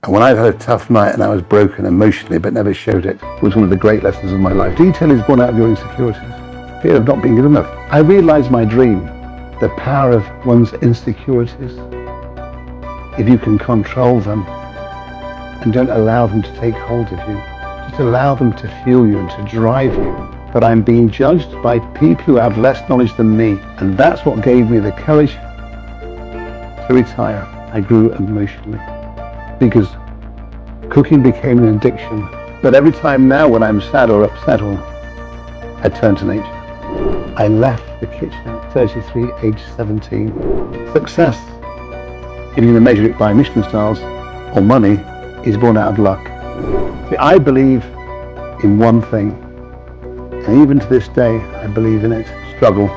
And when I've had a tough night and I was broken emotionally but never showed it, was one of the great lessons of my life. Detail is born out of your insecurities, fear of not being good enough. I realised my dream, the power of one's insecurities. If you can control them and don't allow them to take hold of you, just allow them to fuel you and to drive you. But I'm being judged by people who have less knowledge than me, and that's what gave me the courage to retire. I grew emotionally because cooking became an addiction. But every time now when I'm sad or upset, or I turn to nature. I left the kitchen at 33, age 17. Success, if you're going to measure it by Michelin stars or money, is born out of luck. See, I believe in one thing, and even to this day, I believe in it. Struggle.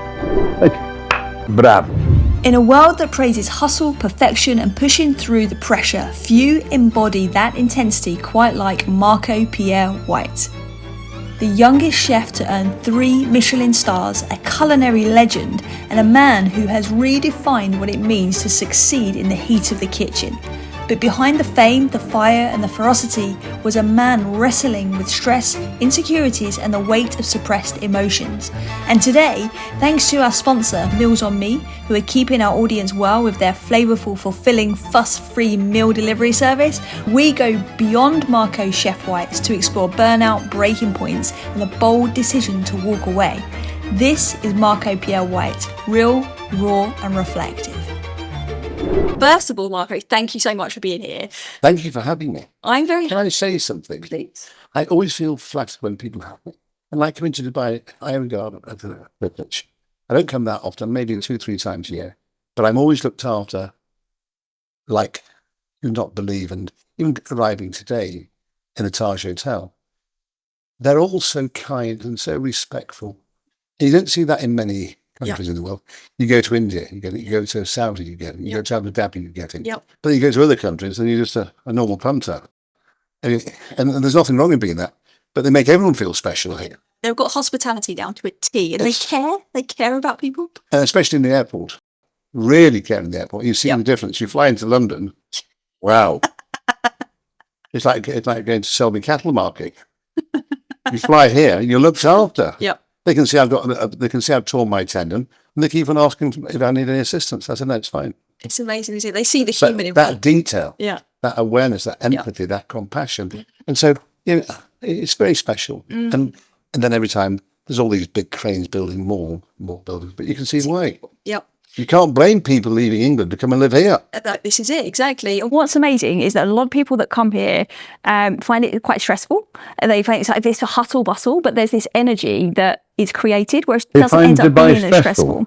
Bravo. In a world that praises hustle, perfection, and pushing through the pressure, few embody that intensity quite like Marco-Pierre White. The youngest chef to earn 3 Michelin stars, a culinary legend, and a man who has redefined what it means to succeed in the heat of the kitchen. But behind the fame, the fire, and the ferocity was a man wrestling with stress, insecurities, and the weight of suppressed emotions. And today, thanks to our sponsor, Meals on Me, who are keeping our audience well with their flavourful, fulfilling, fuss-free meal delivery service, we go beyond Marco Chef White's to explore burnout, breaking points, and the bold decision to walk away. This is Marco-Pierre White, real, raw, and reflective. First of all, Marco, thank you so much for being here. Thank you for having me. I'm very Can I say something? Please. I always feel flattered when people have me. And like coming to Dubai, I regard it as a privilege. I don't come that often, maybe 2-3 times a year, but I'm always looked after like you not believe. And even arriving today in the Taj Hotel, they're all so kind and so respectful. And you don't see that in many countries in the world. You go to India, you get it. You go to Saudi, you get it. You go to Abu Dhabi, you get it. But you go to other countries and you're just a normal punter. And there's nothing wrong in being that. But they make everyone feel special here. They've got hospitality down to a T, and they care. They care about people. And especially in the airport. Really care in the airport. You see the difference. You fly into London, wow. It's like going to Selby Cattle Market. You fly here, you're looked after. They can see I've torn my tendon, and they keep on asking if I need any assistance. I said, no, it's fine. It's amazing, isn't it? They see the human in that detail, that awareness, that empathy, Yeah. that compassion. And so, you know, it's very special. And then every time there's all these big cranes building more buildings, but you can see why. Yep. You can't blame people leaving England to come and live here. This is it, exactly. What's amazing is that a lot of people that come here find it quite stressful. They find it's like this hustle bustle, but there's this energy that is created where it doesn't end up being as stressful.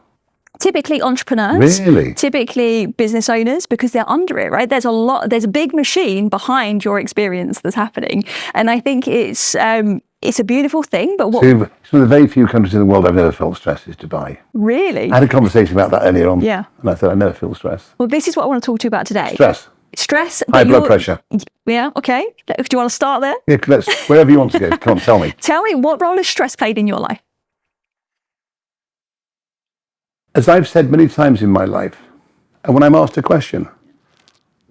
Typically entrepreneurs, Really? Typically business owners, because they're under it, right? There's a big machine behind your experience that's happening. And I think it's a beautiful thing, but what... See, it's one of the very few countries in the world I've never felt stress is Dubai. Really? I had a conversation about that earlier on. Yeah. And I said, I never feel stress. Well, this is what I want to talk to you about today. Stress. High blood pressure. Yeah, okay. Do you want to start there? Yeah, wherever you want to go. Come on, tell me. Tell me, what role has stress played in your life? As I've said many times in my life, and when I'm asked a question,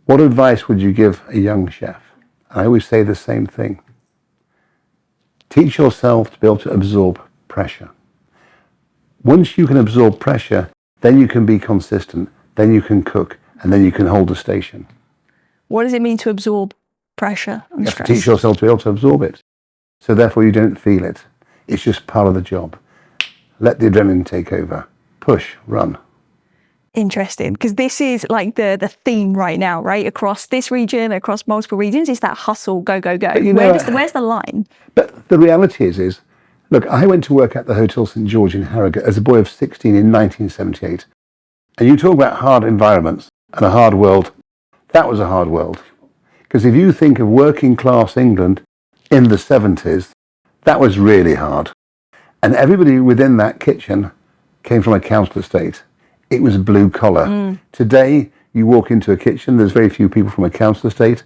what advice would you give a young chef? I always say the same thing. Teach yourself to be able to absorb pressure. Once you can absorb pressure, then you can be consistent, then you can cook, and then you can hold a station. What does it mean to absorb pressure and You stress? have to teach yourself to be able to absorb it. So therefore you don't feel it. It's just part of the job. Let the adrenaline take over. Push, run. Interesting, because this is like the theme right now, right? Across this region, across multiple regions, is that hustle, go, go, go. Where's the line? But the reality is, look, I went to work at the Hotel St. George in Harrogate as a boy of 16 in 1978. And you talk about hard environments and a hard world. That was a hard world. Because if you think of working class England in the 70s, that was really hard. And everybody within that kitchen came from a council estate. It was blue collar. Today, you walk into a kitchen, there's very few people from a council estate,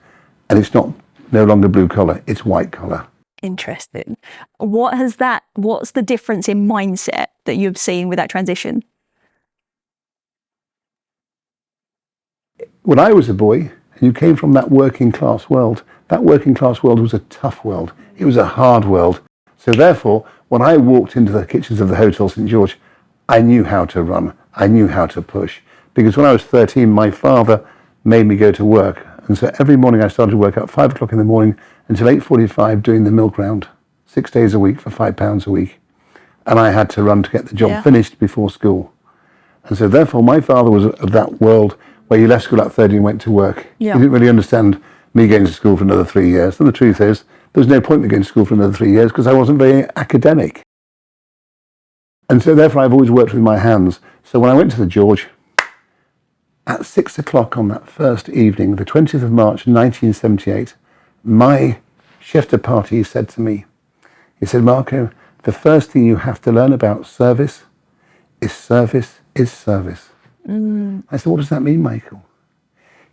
and it's no longer blue collar, it's white collar. Interesting. What's the difference in mindset that you've seen with that transition? When I was a boy, and you came from that working class world, that working class world was a tough world. It was a hard world. So therefore, when I walked into the kitchens of the Hotel St. George, I knew how to run. I knew how to push. Because when I was 13, my father made me go to work. And so every morning I started to work at 5 o'clock in the morning until 8:45 doing the milk round, 6 days a week for £5 a week. And I had to run to get the job finished before school. And so therefore my father was of that world where you left school at 30 and went to work. Yeah. He didn't really understand me going to school for another 3 years. And the truth is, there was no point in me going to school for another 3 years because I wasn't very academic. And so therefore I've always worked with my hands. So when I went to the George, at 6 o'clock on that first evening, the 20th of March 1978, my chef de partie said to me, he said, Marco, the first thing you have to learn about service is service is service. I said, what does that mean, Michael?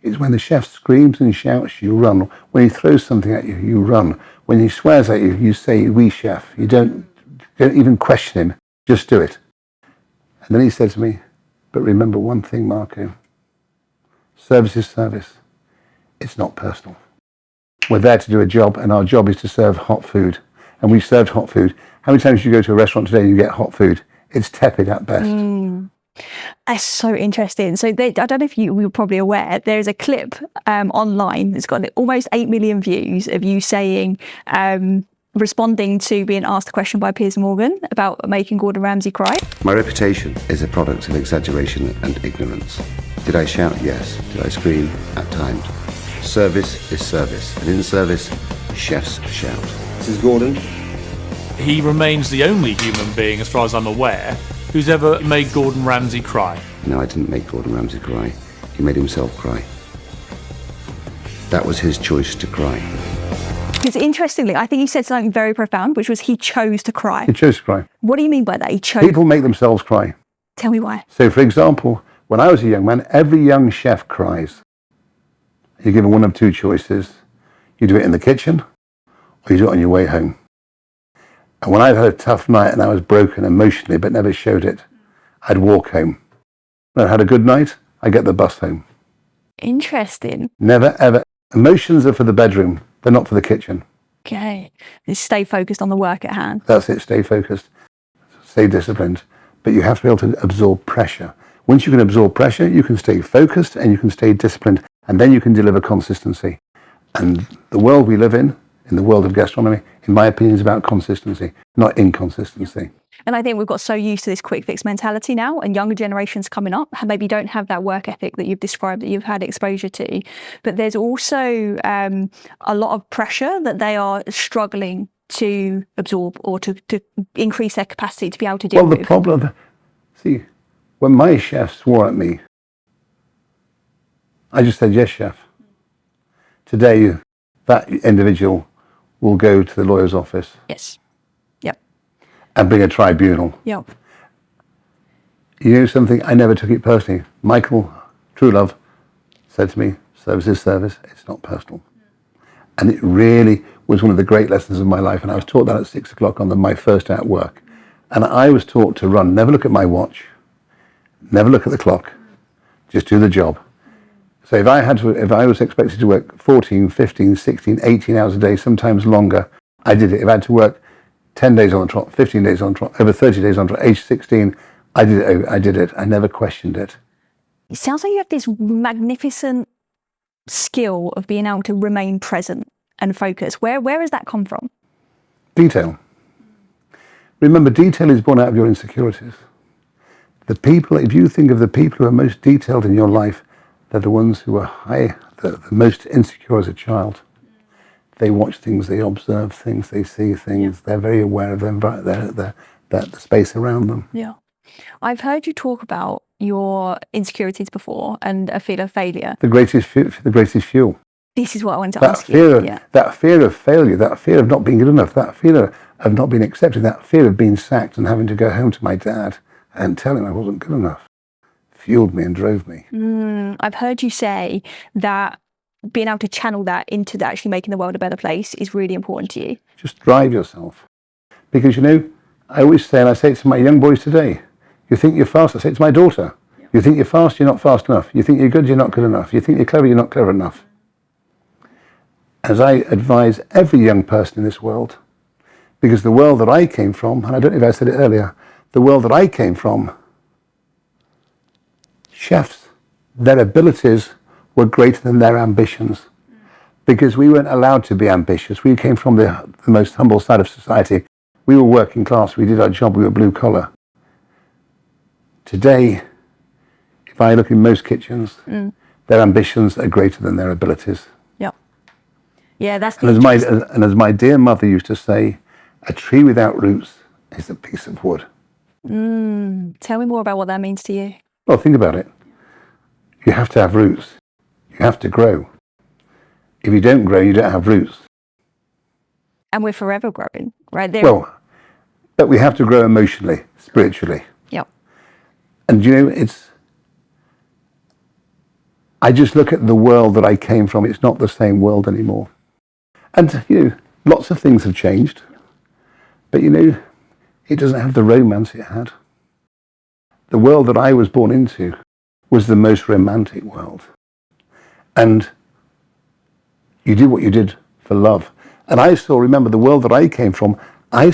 It's when the chef screams and shouts, you run. When he throws something at you, you run. When he swears at you, you say, oui, chef. You don't even question him, just do it. And then he said to me, but remember one thing, Marco, service is service. It's not personal. We're there to do a job, and our job is to serve hot food. And we served hot food. How many times do you go to a restaurant today and you get hot food? It's tepid at best. That's so interesting. So I don't know if you were probably aware, there's a clip online that's got almost 8 million views of you saying, responding to being asked a question by Piers Morgan about making Gordon Ramsay cry. My reputation is a product of exaggeration and ignorance. Did I shout? Yes. Did I scream? At times. Service is service, and in service, chefs shout. This is Gordon. He remains the only human being, as far as I'm aware, who's ever made Gordon Ramsay cry. No, I didn't make Gordon Ramsay cry. He made himself cry. That was his choice to cry. Because interestingly, I think he said something very profound, which was he chose to cry. He chose to cry. What do you mean by that? He chose. People make themselves cry. Tell me why. So, for example, when I was a young man, every young chef cries. You're given one of two choices. You do it in the kitchen, or you do it on your way home. And when I'd had a tough night and I was broken emotionally but never showed it, I'd walk home. When I had a good night, I'd get the bus home. Interesting. Never, ever. Emotions are for the bedroom. They're not for the kitchen. Okay. Just stay focused on the work at hand. That's it. Stay focused. Stay disciplined. But you have to be able to absorb pressure. Once you can absorb pressure, you can stay focused and you can stay disciplined. And then you can deliver consistency. And the world we live in the world of gastronomy, in my opinion, is about consistency, not inconsistency. And I think we've got so used to this quick fix mentality now, and younger generations coming up maybe don't have that work ethic that you've described, that you've had exposure to. But there's also a lot of pressure that they are struggling to absorb or to increase their capacity to be able to deal with. Well, the problem, see, when my chef swore at me, I just said, yes, chef. Today, that individual will go to the lawyer's office. Yes. Yep. And bring a tribunal. Yep. You know something? I never took it personally. Michael, true love, said to me, service is service, it's not personal. And it really was one of the great lessons of my life. And I was taught that at 6 o'clock on my first day at work. And I was taught to run, never look at my watch, never look at the clock, just do the job. So if I was expected to work 14, 15, 16, 18 hours a day, sometimes longer, I did it. If I had to work 10 days on the trot, 15 days on the trot, over 30 days on the trot, age 16, I did it. I never questioned it. It sounds like you have this magnificent skill of being able to remain present and focus. Where has that come from? Detail. Remember, detail is born out of your insecurities. The people, if you think of the people who are most detailed in your life, they're the ones who are the most insecure as a child. They watch things, they observe things, they see things, they're very aware of them, the space around them. Yeah. I've heard you talk about your insecurities before and a fear of failure. The greatest fuel. This is what I wanted to ask you. That fear of failure, that fear of not being good enough, that fear of not being accepted, that fear of being sacked and having to go home to my dad and tell him I wasn't good enough, fueled me and drove me. I've heard you say that being able to channel that into actually making the world a better place is really important to you. Just drive yourself. Because, you know, I always say, and I say it to my young boys today, you think you're fast, I say it to my daughter, you think you're fast, you're not fast enough. You think you're good, you're not good enough. You think you're clever, you're not clever enough. as I advise every young person in this world, because the world that I came from, and I don't know if I said it earlier, the world that I came from, chefs, their abilities were greater than their ambitions, because we weren't allowed to be ambitious. We came from the most humble side of society. We were working class, we did our job, we were blue collar. Today, if I look in most kitchens, their ambitions are greater than their abilities. Yeah. Yeah, that's and as my dear mother used to say, a tree without roots is a piece of wood. Tell me more about what that means to you. Well, think about it. You have to have roots. You have to grow. If you don't grow, you don't have roots. And we're forever growing, right? Well, but we have to grow emotionally, spiritually. Yep. And you know, I just look at the world that I came from. It's not the same world anymore. And, you know, lots of things have changed. But, you know, it doesn't have the romance it had. The world that I was born into was the most romantic world. And you did what you did for love. And I saw, remember, the world that I came from, I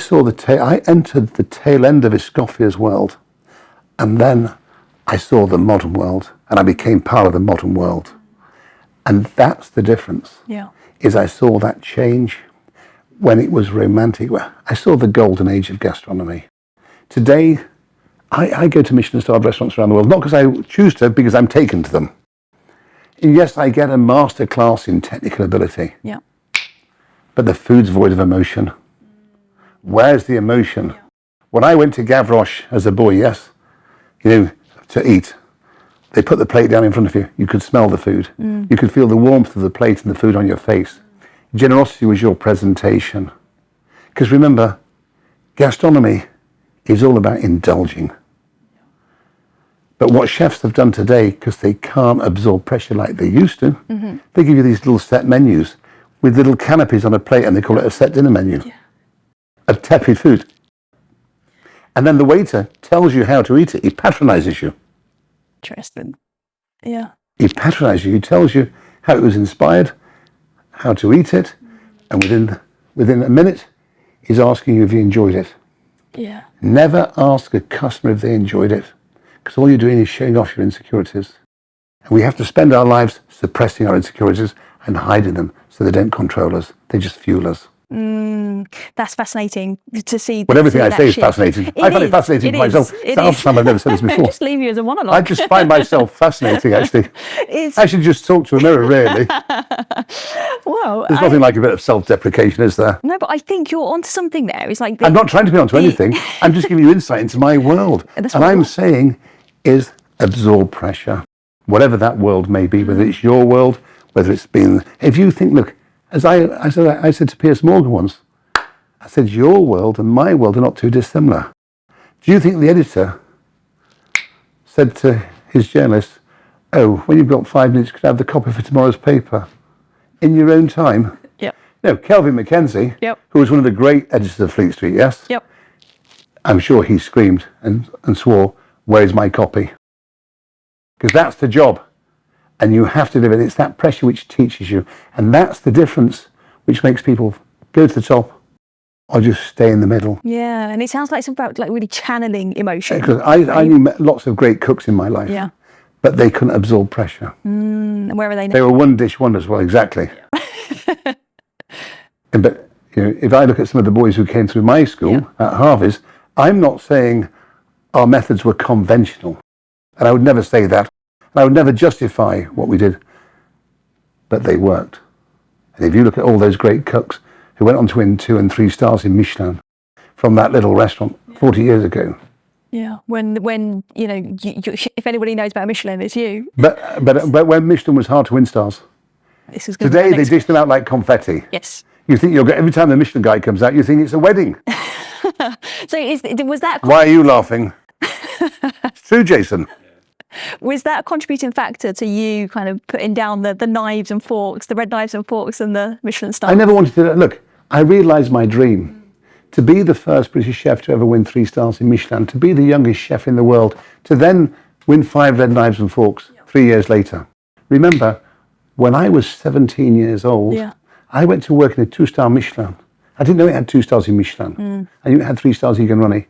entered the tail end of Escoffier's world. And then I saw the modern world, and I became part of the modern world. And that's the difference. Yeah. Is I saw that change when it was romantic. I saw the golden age of gastronomy. Today, I go to Michelin-starred restaurants around the world, not because I choose to, because I'm taken to them. And yes, I get a master class in technical ability. Yeah. But the food's void of emotion. Where's the emotion? Yeah. When I went to Gavroche as a boy, yes, you know, to eat, they put the plate down in front of you. You could smell the food. You could feel the warmth of the plate and the food on your face. Generosity was your presentation. Because remember, gastronomy is all about indulging. But what chefs have done today, because they can't absorb pressure like they used to, they give you these little set menus with little canopies on a plate, and they call it a set dinner menu. Yeah. Of tepid food. And then the waiter tells you how to eat it. He patronizes you. Interesting. Yeah. He patronizes you. He tells you how it was inspired, how to eat it, and within a minute, he's asking you if you enjoyed it. Yeah. Never ask a customer if they enjoyed it, because all you're doing is showing off your insecurities. And we have to spend our lives suppressing our insecurities and hiding them so they don't control us. They just fuel us. That's fascinating to see. Well, everything I say is fascinating. I find it fascinating for myself. It's the last time I've never said this before. Just leave you as a monologue. I just find myself fascinating, actually. I should just talk to a mirror, really. Well, there's nothing like a bit of self-deprecation, is there? No, but I think you're onto something there. It's like I'm not trying to be onto anything. I'm just giving you insight into my world. And I'm saying is absorb pressure, whatever that world may be, whether it's your world, whether it's been. If you think, look, as I said to Piers Morgan once, I said, your world and my world are not too dissimilar. Do you think the editor said to his journalist, oh, when you've got 5 minutes, you could have the copy for tomorrow's paper in your own time? Yep. No, Kelvin Mackenzie, who was one of the great editors of Fleet Street, yes? Yep. I'm sure he screamed and swore, where's my copy? Because that's the job. And you have to live it. It's that pressure which teaches you. And that's the difference which makes people go to the top or just stay in the middle. Yeah, and it sounds like it's about like really channeling emotion. Because I knew lots of great cooks in my life. Yeah. But they couldn't absorb pressure. And where are they now? They were one-dish wonders. Well, exactly. Yeah. But you know, if I look at some of the boys who came through my school at Harvey's, I'm not saying our methods were conventional. And I would never say that. I would never justify what we did, but they worked. And if you look at all those great cooks who went on to win 2 and 3 stars in Michelin from that little restaurant 40 years ago. Yeah, when you know, if anybody knows about Michelin, it's you. But when Michelin was hard to win stars, today they dish them out like confetti. Yes. You think every time the Michelin guy comes out, you think it's a wedding. So was that? Why are you laughing? It's true, Jason. Was that a contributing factor to you kind of putting down the knives and forks, the red knives and forks and the Michelin stars? I never wanted to. Look, I realised my dream. To be the first British chef to ever win 3 stars in Michelin, to be the youngest chef in the world, to then win 5 red knives and forks 3 years later. Remember, when I was 17 years old, I went to work in a 2-star Michelin. I didn't know it had 2 stars in Michelin. I knew it had 3 stars Egan Runny.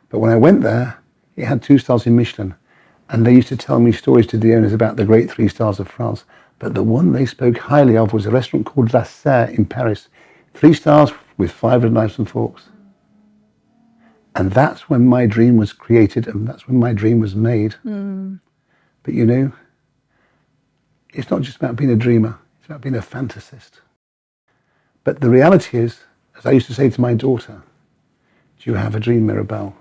But when I went there, it had 2 stars in Michelin. And they used to tell me stories to the owners about the great 3 stars of France. But the one they spoke highly of was a restaurant called La Serre in Paris. 3 stars with 500 knives and forks. And that's when my dream was created, and that's when my dream was made. But you know, it's not just about being a dreamer, it's about being a fantasist. But the reality is, as I used to say to my daughter, do you have a dream, Mirabelle?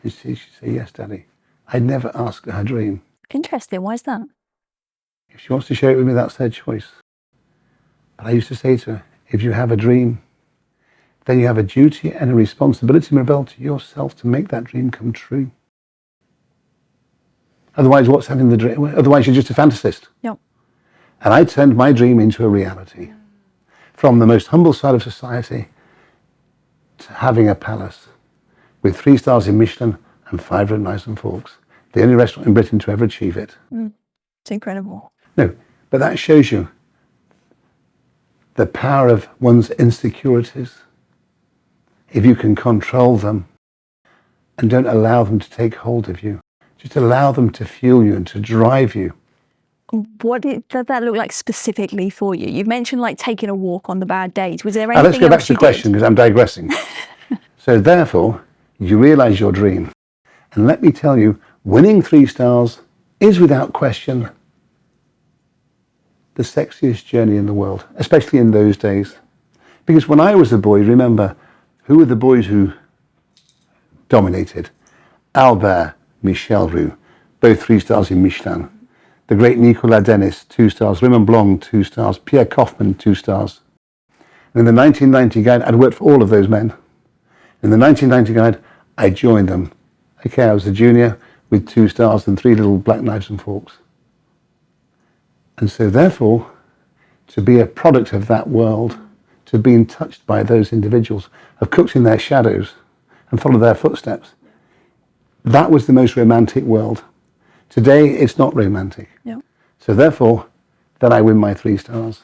And she'd say, yes, Daddy. I'd never ask her dream. Interesting. Why is that? If she wants to share it with me, that's her choice. But I used to say to her, if you have a dream, then you have a duty and a responsibility, Mirabelle, to yourself to make that dream come true. Otherwise, what's having the dream? Otherwise, you're just a fantasist. Yep. And I turned my dream into a reality. From the most humble side of society to having a palace with 3 stars in Michelin and 500 knives and forks. The only restaurant in Britain to ever achieve it. It's incredible. No, but that shows you the power of one's insecurities. If you can control them and don't allow them to take hold of you, just allow them to fuel you and to drive you. What did that look like specifically for you? You've mentioned like taking a walk on the bad days. Was there anything Let's go back else to the question because I'm digressing. So therefore, you realise your dream. And let me tell you, winning 3 stars is without question the sexiest journey in the world, especially in those days. Because when I was a boy, remember, who were the boys who dominated? Albert, Michel Roux, both 3 stars in Michelin. The great Nicolas Denis, 2 stars. Raymond Blanc, 2 stars. Pierre Kaufmann, 2 stars. And in the 1990 Guide, I'd worked for all of those men. In the 1990 Guide, I joined them. Okay, I was a junior with 2 stars and 3 little black knives and forks. And so therefore, to be a product of that world, to be touched by those individuals, have cooked in their shadows and followed their footsteps, that was the most romantic world. Today, it's not romantic. Yep. So therefore, then I win my 3 stars.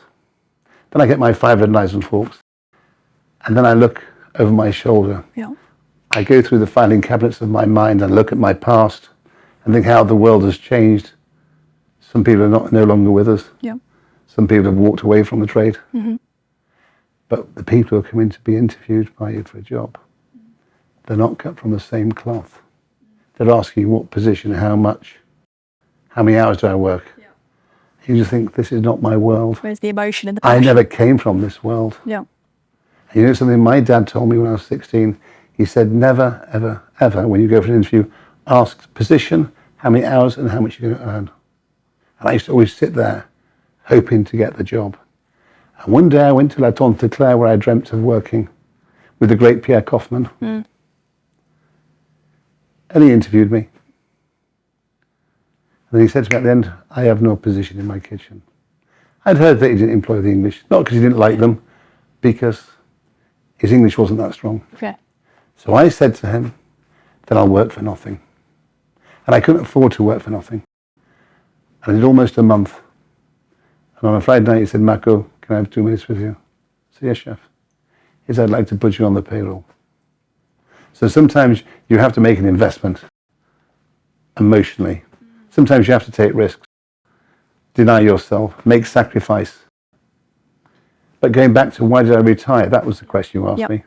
Then I get my 500 knives and forks. And then I look over my shoulder. Yep. I go through the filing cabinets of my mind and look at my past and think how the world has changed. Some people are no longer with us. Yep. Some people have walked away from the trade. But the people who are coming to be interviewed by you for a job, they're not cut from the same cloth. They're asking you what position, how much, how many hours do I work? Yeah. You just think, this is not my world. Where's the emotion and the passion? I never came from this world. Yeah. And you know something my dad told me when I was 16? He said, never, ever, ever, when you go for an interview, ask position, how many hours, and how much you're going to earn. And I used to always sit there, hoping to get the job. And one day I went to La Tante Claire, where I dreamt of working with the great Pierre Kaufmann. And he interviewed me. And he said to me at the end, I have no position in my kitchen. I'd heard that he didn't employ the English, not because he didn't like them, because his English wasn't that strong. Okay. So I said to him, then I'll work for nothing. And I couldn't afford to work for nothing. And I did almost a month. And on a Friday night he said, Marco, can I have 2 minutes with you? I said, yes, chef. He said, I'd like to put you on the payroll. So sometimes you have to make an investment emotionally. Sometimes you have to take risks, deny yourself, make sacrifice. But going back to why did I retire, that was the question you asked me.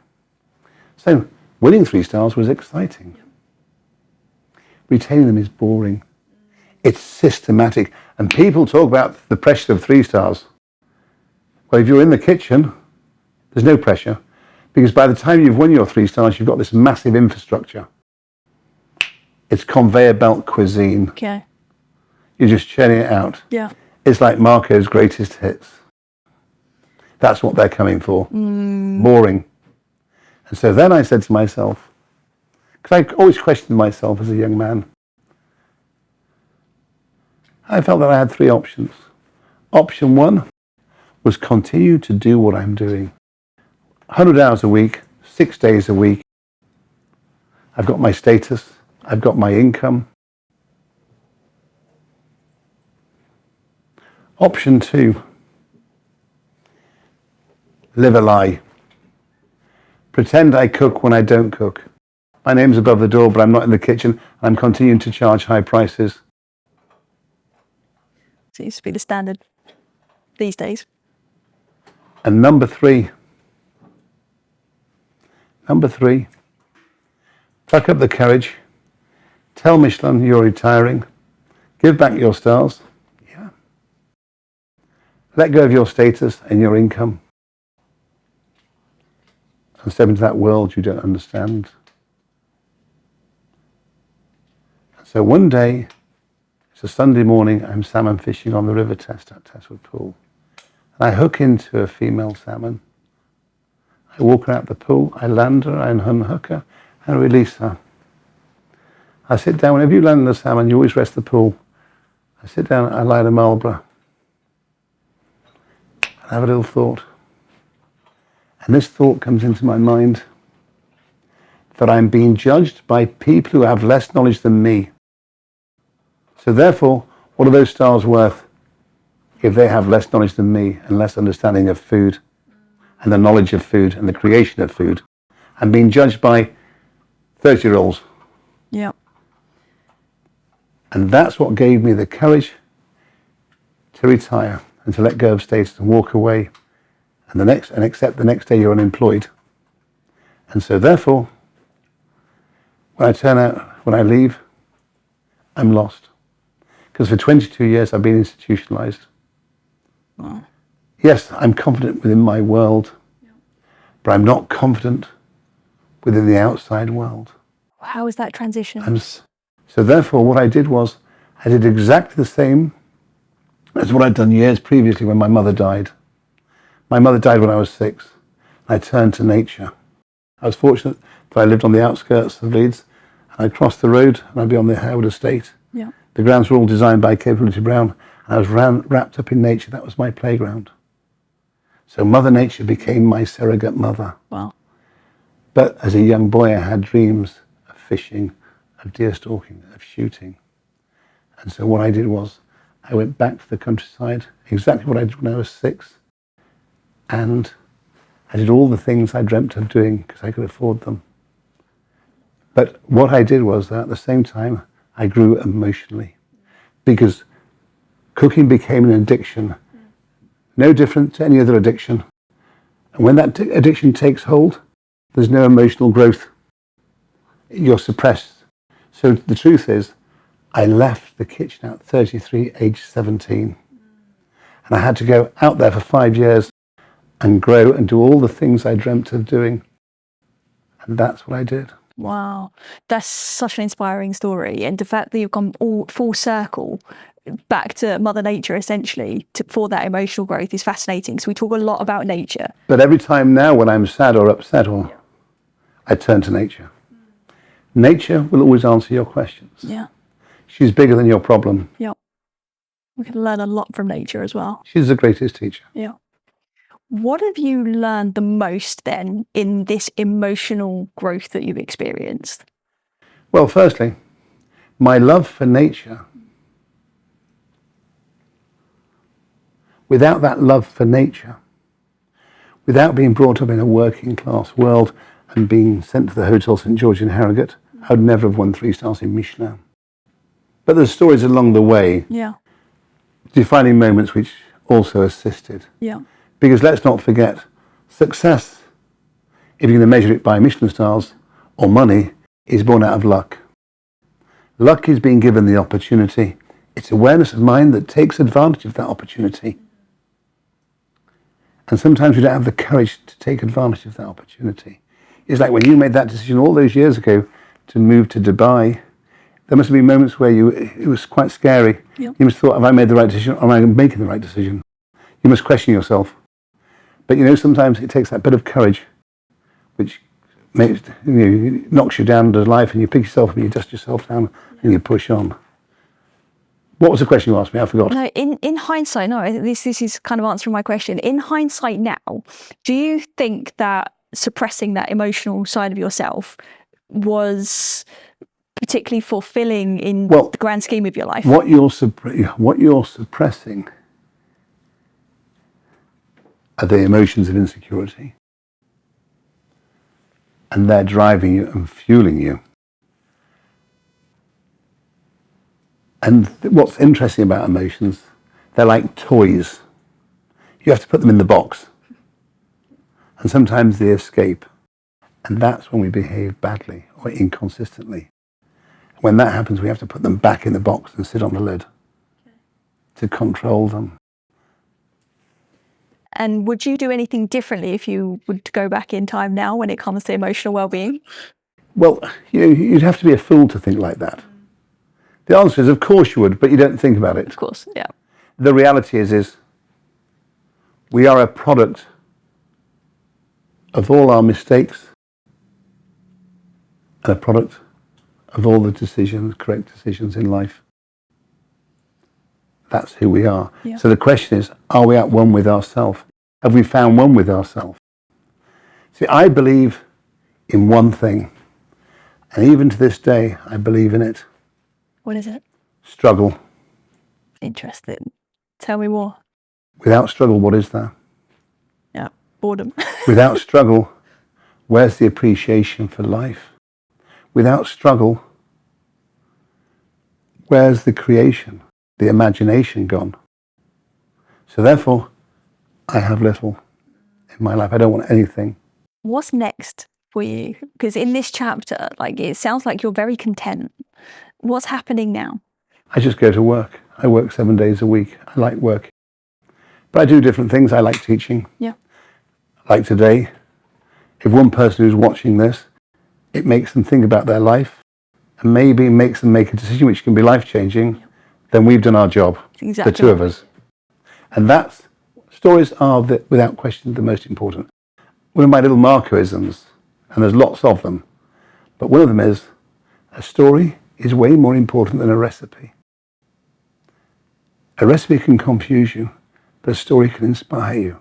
So winning 3 stars was exciting. Retaining them is boring. It's systematic. And people talk about the pressure of 3 stars. Well, if you're in the kitchen, there's no pressure. Because by the time you've won your 3 stars, you've got this massive infrastructure. It's conveyor belt cuisine. Okay. You're just churning it out. Yeah. It's like Marco's greatest hits. That's what they're coming for. Boring. And so then I said to myself, because I always questioned myself as a young man, I felt that I had 3 options. Option 1 was continue to do what I'm doing. 100 hours a week, 6 days a week. I've got my status. I've got my income. Option 2 live a lie. Pretend I cook when I don't cook. My name's above the door, but I'm not in the kitchen. I'm continuing to charge high prices. Seems to be the standard these days. And number three, pluck up the courage. Tell Michelin you're retiring. Give back your stars. Yeah. Let go of your status and your income. And step into that world you don't understand. So one day, it's a Sunday morning, I'm salmon fishing on the river Test at Testwood Pool. And I hook into a female salmon. I walk her out the pool, I land her, I unhook her, and release her. I sit down, whenever you land the salmon, you always rest the pool. I sit down, I light a Marlborough. I have a little thought. And this thought comes into my mind that I'm being judged by people who have less knowledge than me. So therefore, what are those stars worth if they have less knowledge than me and less understanding of food and the knowledge of food and the creation of food? I'm being judged by 30-year-olds. Yeah. And that's what gave me the courage to retire and to let go of status and walk away and accept the next day you're unemployed. And so therefore, when I leave, I'm lost. Because for 22 years I've been institutionalized. Wow. Yes, I'm confident within my world, but I'm not confident within the outside world. How was that transition? So therefore what I did was, I did exactly the same as what I'd done years previously when my mother died. My mother died when I was 6. I turned to nature. I was fortunate that I lived on the outskirts of Leeds, and I'd cross the road and I'd be on the Harewood estate. Yeah. The grounds were all designed by Capability Brown, and I was wrapped up in nature. That was my playground. So Mother Nature became my surrogate mother. Wow. But as a young boy, I had dreams of fishing, of deer stalking, of shooting. And so what I did was, I went back to the countryside, exactly what I did when I was 6, and I did all the things I dreamt of doing because I could afford them. But what I did was that at the same time, I grew emotionally, because cooking became an addiction, no different to any other addiction. And when that addiction takes hold, there's no emotional growth. You're suppressed. So the truth is, I left the kitchen at 33, age 17. And I had to go out there for 5 years and grow and do all the things I dreamt of doing. And that's what I did. Wow, that's such an inspiring story. And the fact that you've gone all full circle back to Mother Nature, essentially, for that emotional growth is fascinating. So we talk a lot about nature. But every time now when I'm sad or upset, I turn to nature. Nature will always answer your questions. Yeah. She's bigger than your problem. Yeah. We can learn a lot from nature as well. She's the greatest teacher. Yeah. What have you learned the most then in this emotional growth that you've experienced? Well, firstly, my love for nature. Without that love for nature, without being brought up in a working class world and being sent to the Hotel St. George in Harrogate, I would never have won 3 stars in Michelin. But there's stories along the way, defining moments which also assisted. Yeah. Because let's not forget, success, if you're going to measure it by Michelin stars or money, is born out of luck. Luck is being given the opportunity. It's awareness of mind that takes advantage of that opportunity. And sometimes we don't have the courage to take advantage of that opportunity. It's like when you made that decision all those years ago to move to Dubai, there must have been moments where it was quite scary. Yeah. You must have thought, have I made the right decision or am I making the right decision? You must question yourself. But sometimes it takes that bit of courage, which makes, knocks you down to life, and you pick yourself up and you dust yourself down and you push on. What was the question you asked me? I forgot. No, in hindsight, no, this is kind of answering my question. In hindsight now, do you think that suppressing that emotional side of yourself was particularly fulfilling in the grand scheme of your life? What you're suppressing are the emotions of insecurity. And they're driving you and fueling you. And what's interesting about emotions, they're like toys. You have to put them in the box. And sometimes they escape. And that's when we behave badly or inconsistently. When that happens, we have to put them back in the box and sit on the lid to control them. And would you do anything differently if you would go back in time now when it comes to emotional well-being? Well, you'd have to be a fool to think like that. The answer is, of course you would, but you don't think about it. Of course, yeah. The reality is we are a product of all our mistakes and a product of all the correct decisions in life. That's who we are. Yeah. So the question is, are we at one with ourselves? Have we found one with ourselves? See, I believe in one thing, and even to this day, I believe in it. What is it? Struggle. Interesting. Tell me more. Without struggle, what is there? Yeah, boredom. Without struggle, where's the appreciation for life? Without struggle, where's the creation, the imagination gone? So therefore, I have little in my life. I don't want anything. What's next for you? Because in this chapter, like, it sounds like you're very content. What's happening now? I just go to work. I work 7 days a week. I like working. But I do different things. I like teaching. Yeah. Like today, if one person who's watching this, it makes them think about their life and maybe makes them make a decision which can be life-changing, then we've done our job, Exactly. the two of us. And stories are, without question, the most important. One of my little Marco-isms, and there's lots of them, but one of them is, a story is way more important than a recipe. A recipe can confuse you, but a story can inspire you.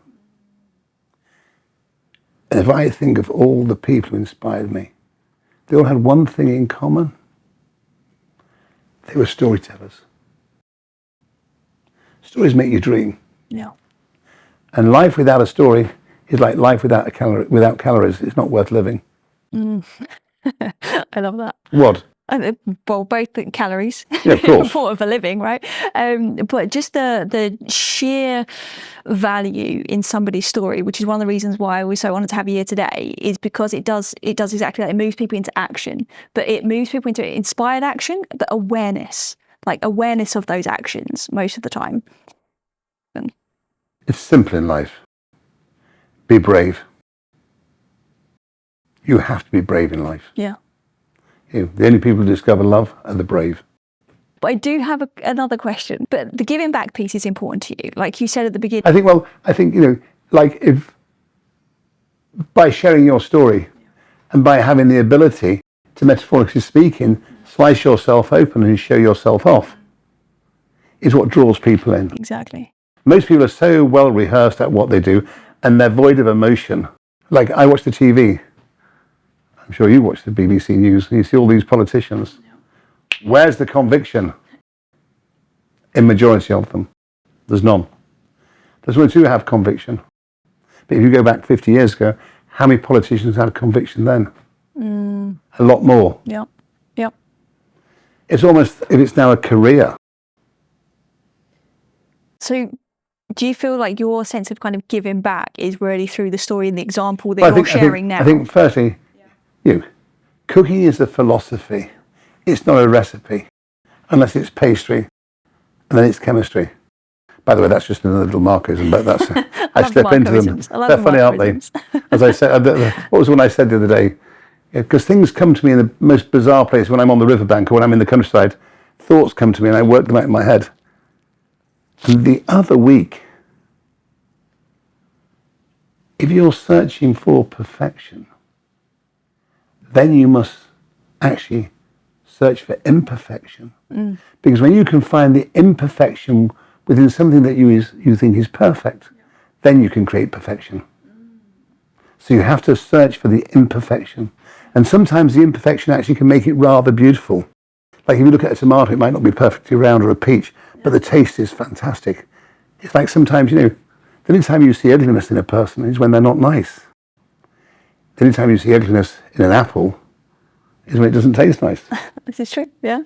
And if I think of all the people who inspired me, they all had one thing in common. They were storytellers. Stories make you dream. Yeah. And life without a story is like life without calories. It's not worth living. I love that. What? Well, both the calories, Yeah, of course. important for living, right? But just the sheer value in somebody's story, which is one of the reasons why we're so honoured to have you here today, is because it does exactly that. It moves people into action, but it moves people into inspired action, but awareness of those actions most of the time. It's simple in life. Be brave. You have to be brave in life. Yeah. The only people who discover love are the brave. But I do have another question. But the giving back piece is important to you, like you said at the beginning. I think like if by sharing your story and by having the ability to, metaphorically speaking, slice yourself open and show yourself off, is what draws people in. Exactly. Most people are so well rehearsed at what they do, and they're void of emotion. Like, I watch the TV. I'm sure you watch the BBC News, and you see all these politicians. Where's the conviction? In majority of them, there's none. There's ones who have conviction. But if you go back 50 years ago, how many politicians had conviction then? A lot more. Yeah. Yeah. It's almost, if it's now a career. So do you feel like your sense of kind of giving back is really through the story and the example that you're sharing now? I think firstly, cooking is a philosophy. It's not a recipe, unless it's pastry, and then it's chemistry. By the way, that's just another little Marco-ism, but that's I slip into them. They're funny, aren't they? As I said, what was the one I said the other day? Because things come to me in the most bizarre place when I'm on the riverbank or when I'm in the countryside. Thoughts come to me and I work them out in my head. And the other week, if you're searching for perfection, then you must actually search for imperfection. Because when you can find the imperfection within something that you think is perfect, then you can create perfection. So you have to search for the imperfection. And sometimes the imperfection actually can make it rather beautiful. Like if you look at a tomato, it might not be perfectly round, or a peach, but the taste is fantastic. It's like sometimes, The only time you see ugliness in a person is when they're not nice. The only time you see ugliness in an apple is when it doesn't taste nice. This is true, yeah.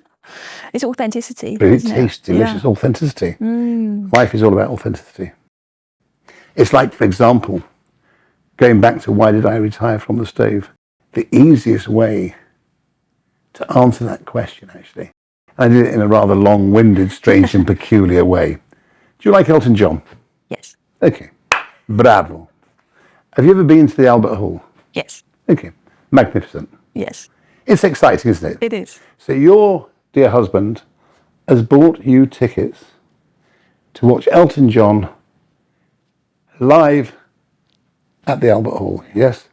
It's authenticity. But it tastes delicious, authenticity. Life is all about authenticity. It's like, for example, going back to why did I retire from the stove? The easiest way to answer that question, actually, and I did it in a rather long-winded, strange and peculiar way. Do you like Elton John? Yes. Okay, bravo. Have you ever been to the Albert Hall? Yes. Okay, magnificent. Yes. It's exciting, isn't it? It is. So your dear husband has bought you tickets to watch Elton John live at the Albert Hall, yes?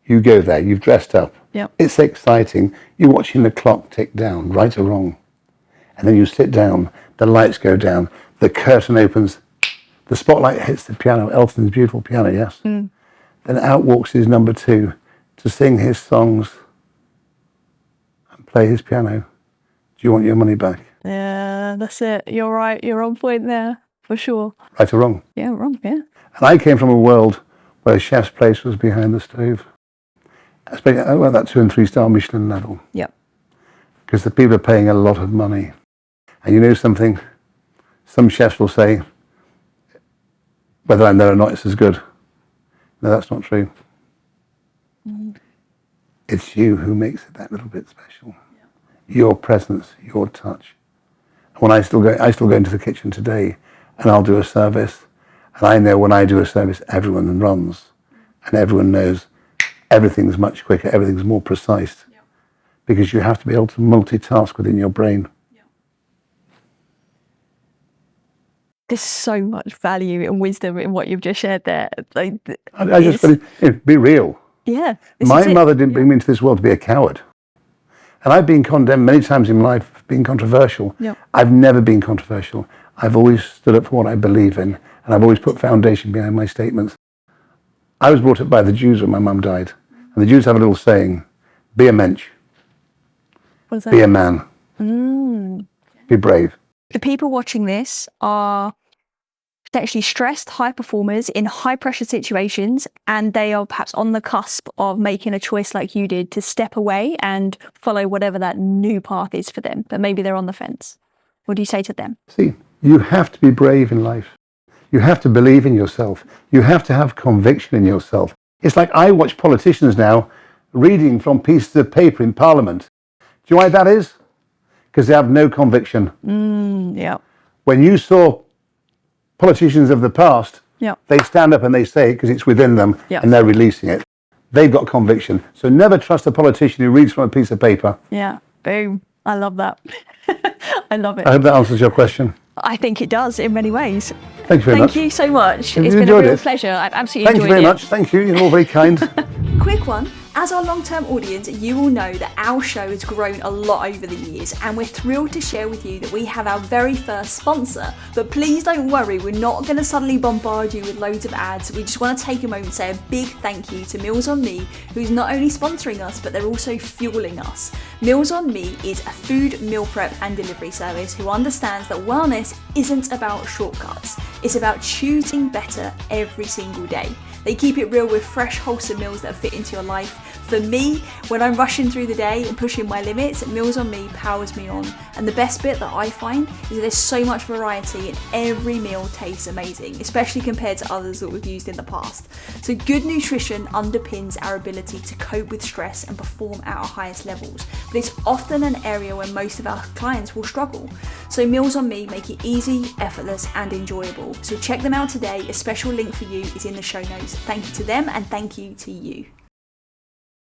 You go there, you've dressed up. Yep. It's exciting. You're watching the clock tick down, right or wrong. And then you sit down, the lights go down, the curtain opens, the spotlight hits the piano, Elton's beautiful piano, yes? Then out walks his number two to sing his songs and play his piano. Do you want your money back? Yeah, that's it. You're right. You're on point there, for sure. Right or wrong? Yeah, wrong, yeah. And I came from a world where a chef's place was behind the stove. Especially at that 2 and 3 star Michelin level. Yep. Because the people are paying a lot of money. And you know something? Some chefs will say, whether I'm there or not, it's as good. No, that's not true. It's you who makes it that little bit special. Your presence, your touch. When I still go into the kitchen today, and I'll do a service, and I know when I do a service, everyone runs, and everyone knows everything's much quicker, everything's more precise, because you have to be able to multitask within your brain. There's so much value and wisdom in what you've just shared there. I just be real. Yeah. My mother didn't bring me into this world to be a coward. And I've been condemned many times in life for being controversial. Yep. I've never been controversial. I've always stood up for what I believe in, and I've always put foundation behind my statements. I was brought up by the Jews when my mum died. And the Jews have a little saying, be a mensch. What is that? Be a man. Be brave. The people watching this are potentially stressed high performers in high pressure situations, and they are perhaps on the cusp of making a choice like you did to step away and follow whatever that new path is for them, but maybe they're on the fence. What do you say to them? See, you have to be brave in life. You have to believe in yourself. You have to have conviction in yourself. It's like I watch politicians now reading from pieces of paper in Parliament. Do you know why that is? Because they have no conviction. Yeah. When you saw politicians of the past, Yeah. they stand up and they say it because it's within them, Yeah. and they're releasing it. They've got conviction. So never trust a politician who reads from a piece of paper. Yeah. Boom. I love that. I love it. I hope that answers your question. I think it does in many ways. Thank you very much. Thank you so much. Have It's you been a enjoyed real it? pleasure. I've absolutely Thank you enjoyed very it. much. Thank you. You're all very kind. Quick one. As our long-term audience, you will know that our show has grown a lot over the years, and we're thrilled to share with you that we have our very first sponsor. But please don't worry, we're not going to suddenly bombard you with loads of ads. We just want to take a moment to say a big thank you to Meals on Me, who's not only sponsoring us, but they're also fueling us. Meals on Me is a food, meal prep and delivery service who understands that wellness isn't about shortcuts. It's about choosing better every single day. They keep it real with fresh, wholesome meals that fit into your life. For me, when I'm rushing through the day and pushing my limits, Meals on Me powers me on. And the best bit that I find is that there's so much variety and every meal tastes amazing, especially compared to others that we've used in the past. So good nutrition underpins our ability to cope with stress and perform at our highest levels. But it's often an area where most of our clients will struggle. So Meals on Me make it easy, effortless and enjoyable. So check them out today. A special link for you is in the show notes. Thank you to them and thank you to you.